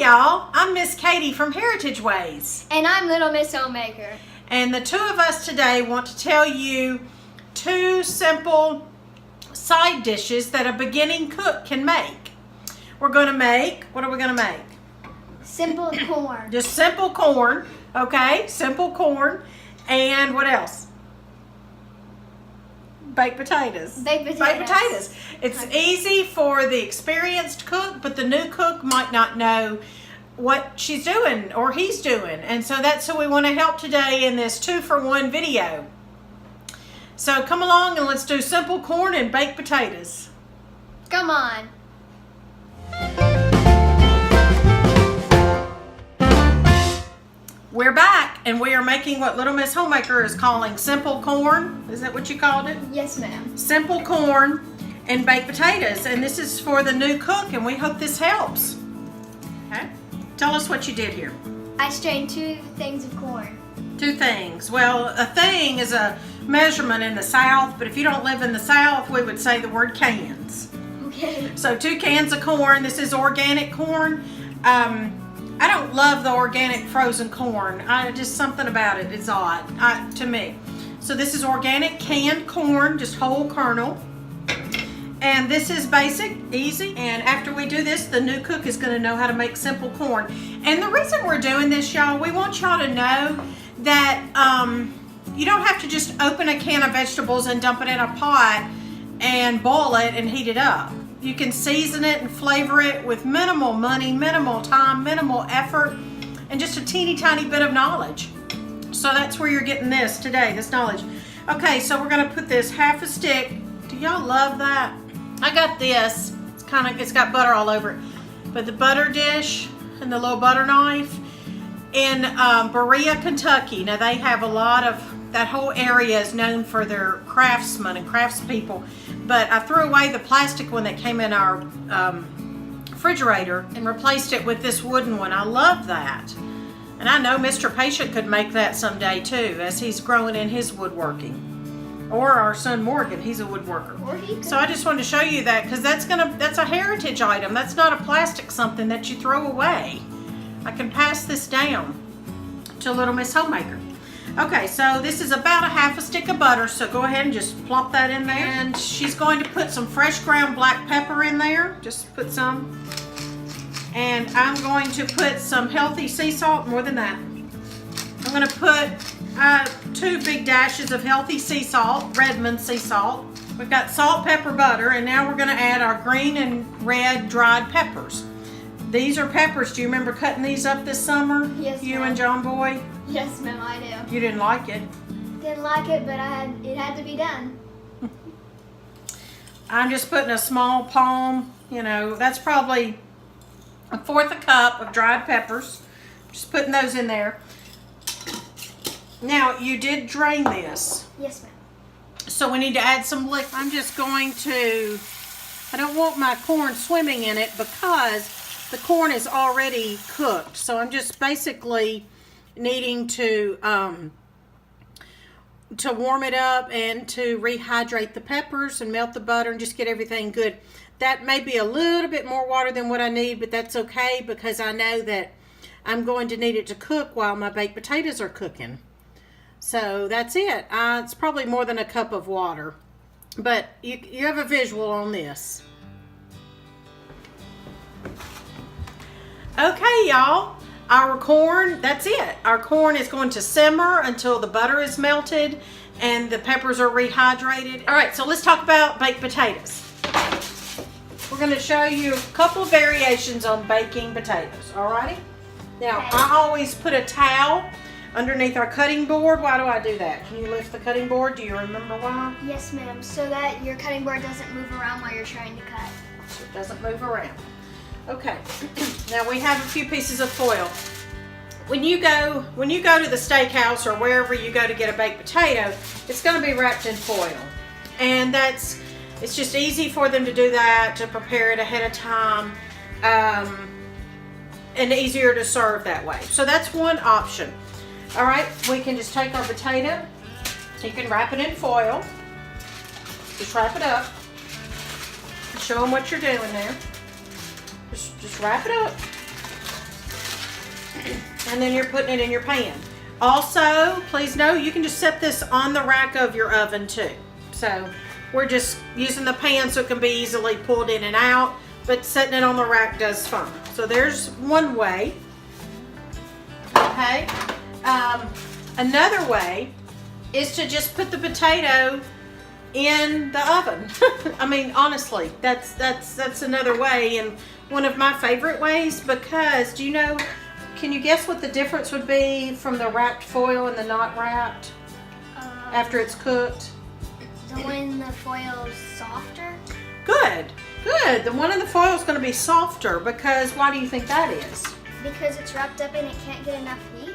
y'all, I'm Miss Katie from Heritage Ways. And I'm Little Miss Homemaker. And the two of us today want to tell you two simple side dishes that a beginning cook can make. We're going to make, what are we going to make? Simple corn. Just simple corn, okay? Simple corn. And what else? Baked potatoes. Baked potatoes. Baked potatoes. It's easy for the experienced cook, but the new cook might not know what she's doing or he's doing. And so that's who we want to help today in this 2-for-1 video. So come along and let's do simple corn and baked potatoes. Come on. We're back and we are making what Little Miss Homemaker is calling simple corn. Is that what you called it? Yes, ma'am. Simple corn and baked potatoes. And this is for the new cook and we hope this helps. Okay. Tell us what you did here. I strained 2 things of corn. 2 things. Well, a thing is a measurement in the South, but if you don't live in the South, we would say the word cans. Okay. So 2 cans of corn. This is organic corn. I don't love the organic frozen corn. Just something about it is odd to me. So this is organic canned corn, just whole kernel. And this is basic, easy. And after we do this, the new cook is going to know how to make simple corn. And the reason we're doing this, y'all, we want y'all to know that you don't have to just open a can of vegetables and dump it in a pot and boil it and heat it up. You can season it and flavor it with minimal money, minimal time, minimal effort, and just a teeny tiny bit of knowledge. So that's where you're getting this today, this knowledge. Okay, so we're gonna put this half a stick. Do y'all love that? I got this. It's got butter all over it. But the butter dish and the little butter knife in Berea, Kentucky. Now they have a lot of, that whole area is known for their craftsmen and craftspeople. But I threw away the plastic one that came in our refrigerator and replaced it with this wooden one. I love that. And I know Mr. Patient could make that someday too, as he's growing in his woodworking. Or our son Morgan, he's a woodworker. Or he could. So I just wanted to show you that because that's a heritage item. That's not a plastic something that you throw away. I can pass this down to Little Miss Homemaker. Okay, so this is about a half a stick of butter, so go ahead and just plop that in there. And she's going to put some fresh ground black pepper in there. Just put some. And I'm going to put some healthy sea salt, more than that. I'm going to put 2 big dashes of healthy sea salt, Redmond sea salt. We've got salt, pepper, butter, and now we're going to add our green and red dried peppers. These are peppers. Do you remember cutting these up this summer? Yes, You ma'am. and John Boy? Yes, ma'am, I do. You didn't like it. Didn't like it, but it had to be done. I'm just putting a small palm, that's probably 1/4 a cup of dried peppers. Just putting those in there. Now, you did drain this. Yes, ma'am. So we need to add some liquid. I'm just going to, I don't want my corn swimming in it because the corn is already cooked. So I'm just basically needing to warm it up and to rehydrate the peppers and melt the butter and just get everything good. That may be a little bit more water than what I need, but that's okay because I know that I'm going to need it to cook while my baked potatoes are cooking. So that's it. It's probably more than a cup of water, but you have a visual on this. Okay, y'all. Our corn, that's it. Our corn is going to simmer until the butter is melted and the peppers are rehydrated. All right, so let's talk about baked potatoes. We're going to show you a couple variations on baking potatoes, all righty? Now, Okay. I always put a towel underneath our cutting board. Why do I do that? Can you lift the cutting board? Do you remember why? Yes, ma'am, so that your cutting board doesn't move around while you're trying to cut. So it doesn't move around. Okay, now we have a few pieces of foil. When you go to the steakhouse or wherever you go to get a baked potato, it's going to be wrapped in foil. And it's just easy for them to do that, to prepare it ahead of time, and easier to serve that way. So that's one option. All right, we can just take our potato, you can wrap it in foil, just wrap it up, show them what you're doing there. Just wrap it up. and then you're putting it in your pan. Also, please know you can just set this on the rack of your oven too. So we're just using the pan so it can be easily pulled in and out, but setting it on the rack does fine. So there's one way. Okay. Another way is to just put the potato in the oven. I mean, honestly, that's another way, and one of my favorite ways, because do you know, can you guess what the difference would be from the wrapped foil and the not wrapped after it's cooked? The one in the foil is softer. Good. The one in the foil is going to be softer, because why do you think that is? Because it's wrapped up and it can't get enough heat.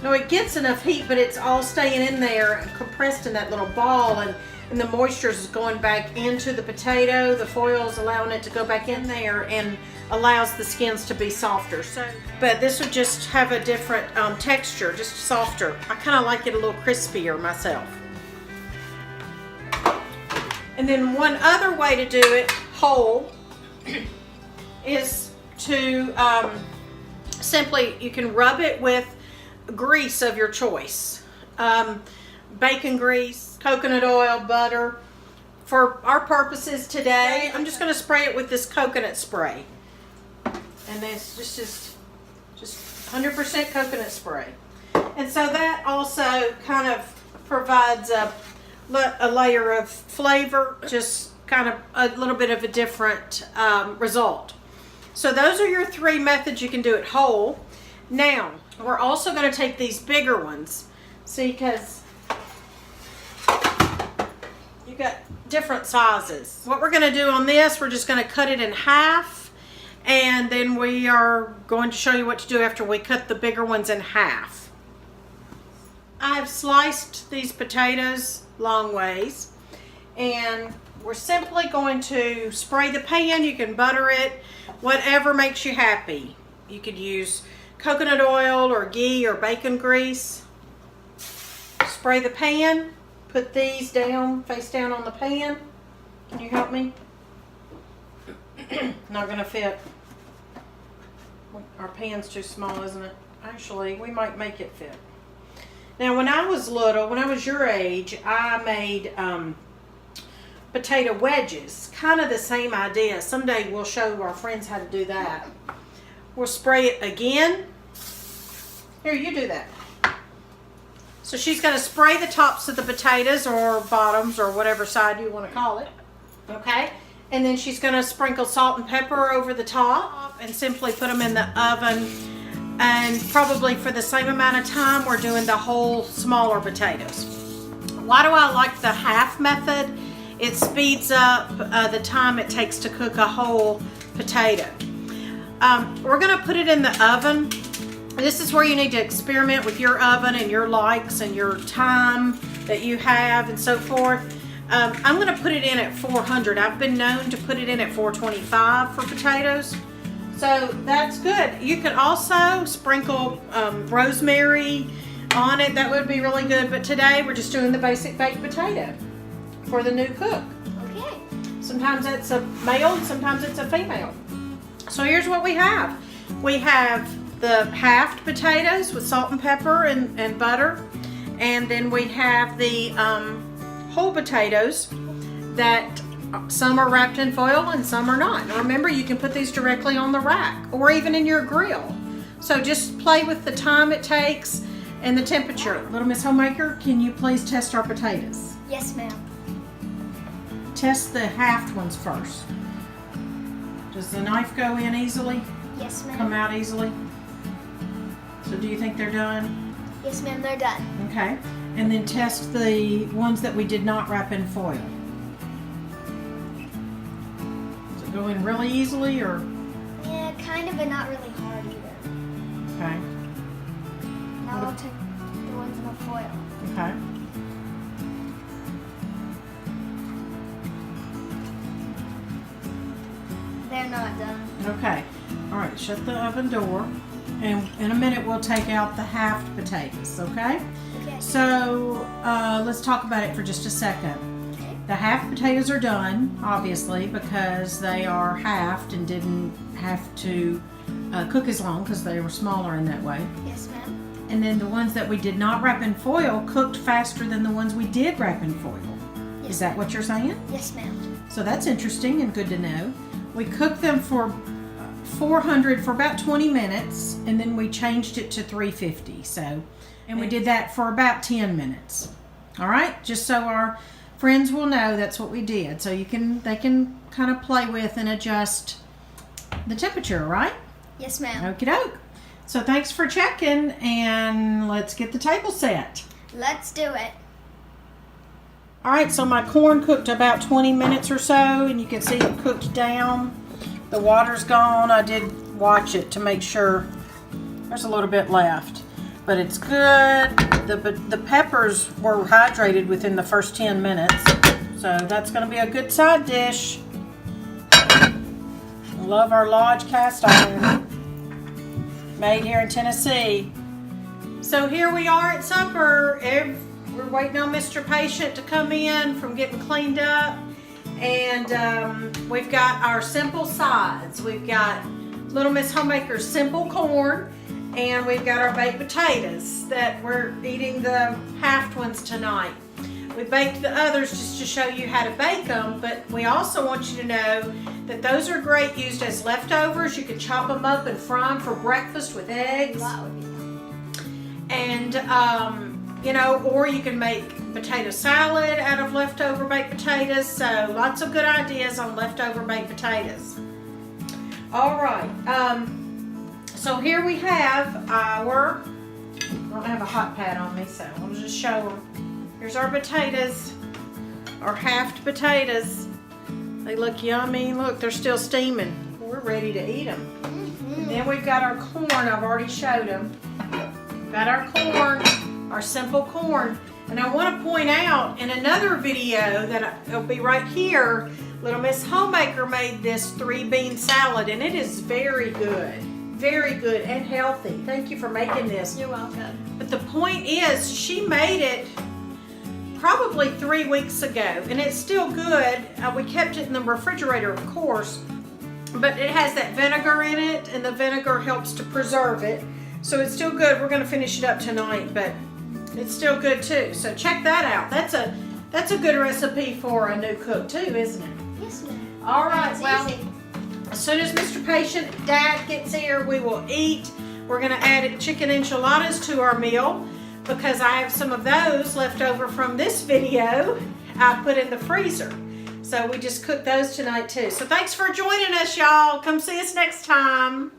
No, it gets enough heat, but it's all staying in there and compressed in that little ball, and the moisture is going back into the potato. The foil is allowing it to go back in there and allows the skins to be softer. So, but this would just have a different texture, just softer. I kind of like it a little crispier myself. And then one other way to do it whole is to simply, you can rub it with grease of your choice. Bacon grease, coconut oil, butter. For our purposes today, I'm just going to spray it with this coconut spray. And it's just 100% coconut spray. And so that also kind of provides a layer of flavor, just kind of a little bit of a different result. So those are your three methods you can do it whole. Now, we're also going to take these bigger ones. See, because you got different sizes. What we're going to do on this, we're just going to cut it in half, and then we are going to show you what to do after we cut the bigger ones in half. I've sliced these potatoes long ways, and we're simply going to spray the pan. You can butter it, whatever makes you happy. You could use coconut oil or ghee or bacon grease. Spray the pan, put these down, face down on the pan. Can you help me? Not gonna fit. Our pan's too small, isn't it? Actually, we might make it fit. Now, when I was little, when I was your age, I made potato wedges. Kind of the same idea. Someday we'll show our friends how to do that. We'll spray it again. Here, you do that. So she's going to spray the tops of the potatoes, or bottoms, or whatever side you want to call it. Okay? And then she's going to sprinkle salt and pepper over the top and simply put them in the oven. And probably for the same amount of time, we're doing the whole smaller potatoes. Why do I like the half method? It speeds up the time it takes to cook a whole potato. We're going to put it in the oven. This is where you need to experiment with your oven and your likes and your time that you have and so forth. I'm going to put it in at 400. I've been known to put it in at 425 for potatoes. So that's good. You can also sprinkle rosemary on it. That would be really good. But today we're just doing the basic baked potato for the new cook. Okay. Sometimes it's a male, sometimes it's a female. So here's what we have. We have the halved potatoes with salt and pepper and butter. And then we have the whole potatoes that some are wrapped in foil and some are not. Now remember, you can put these directly on the rack or even in your grill. So just play with the time it takes and the temperature. Little Miss Homemaker, can you please test our potatoes? Yes, ma'am. Test the halved ones first. Does the knife go in easily? Yes, ma'am. Come out easily? So do you think they're done? Yes, ma'am, they're done. Okay. And then test the ones that we did not wrap in foil. Does it go in really easily, or? Yeah, kind of, but not really hard either. Okay. Now I'll take the ones in the foil. Okay. They're not done. Okay. All right, shut the oven door. And in a minute, we'll take out the halved potatoes, okay? Okay. So let's talk about it for just a second. Okay. The half potatoes are done, obviously, because they are halved and didn't have to cook as long because they were smaller in that way. Yes, ma'am. And then the ones that we did not wrap in foil cooked faster than the ones we did wrap in foil. Yes, Is that what you're saying? Yes, ma'am. So that's interesting and good to know. We cooked them for 400 for about 20 minutes, and then we changed it to 350. So, and we did that for about 10 minutes. All right, just so our friends will know that's what we did. So they can kind of play with and adjust the temperature, right? Yes, ma'am. Okie doke. So thanks for checking, and let's get the table set. Let's do it. All right, so my corn cooked about 20 minutes or so, and you can see it cooked down. The water's gone. I did watch it to make sure. There's a little bit left, but it's good. The peppers were hydrated within the first 10 minutes, so that's going to be a good side dish. Love our Lodge cast iron, made here in Tennessee. So here we are at supper. We're waiting on Mr. Patient to come in from getting cleaned up. And we've got our simple sides. We've got Little Miss Homemaker's simple corn, and we've got our baked potatoes that we're eating the halved ones tonight. We baked the others just to show you how to bake them, but we also want you to know that those are great used as leftovers. You can chop them up and fry them for breakfast with eggs. Wow. And, or you can make potato salad out of leftover baked potatoes. So lots of good ideas on leftover baked potatoes. All right. So here we have I don't have a hot pad on me, so I'll just show them. Here's our potatoes, our halved potatoes. They look yummy. Look, they're still steaming. We're ready to eat them. And then we've got our corn. I've already showed them. Got our corn, our simple corn. And I want to point out in another video that it'll be right here, Little Miss Homemaker made this 3-bean salad, and it is very good and healthy. Thank you for making this. You're welcome. But the point is, she made it probably 3 weeks ago, and it's still good. We kept it in the refrigerator, of course, but it has that vinegar in it, and the vinegar helps to preserve it. So it's still good. We're going to finish it up tonight, but it's still good too. So check that out. That's a good recipe for a new cook too, isn't it? Yes, ma'am. All right. It's Well, easy. as soon as Mr. Patient Dad gets here, we will eat. We're going to add chicken enchiladas to our meal because I have some of those left over from this video I put in the freezer. So we just cooked those tonight too. So thanks for joining us, y'all. Come see us next time.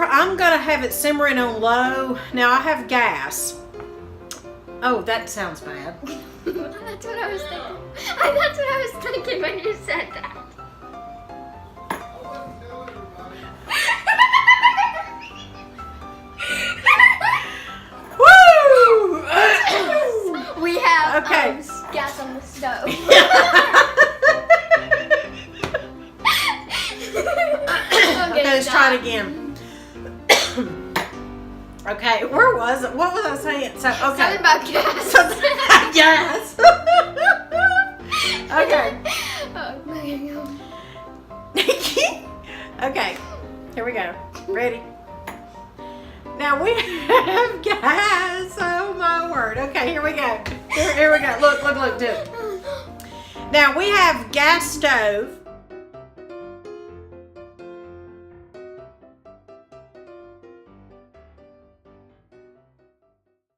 I'm gonna have it simmering on low. Now I have gas. Oh, that sounds bad. That's what I was thinking. That's what I was thinking when you said that. Woo! We have Okay. Gas on the stove. Okay, let's try it again. Okay, where was it? What was I saying? So, okay. Something about gas. Something about gas. Okay. Oh my God. Okay, here we go. Ready? Now we have gas. Oh my word. Okay, here we go. Here we go. Look, do it. Now we have gas stove.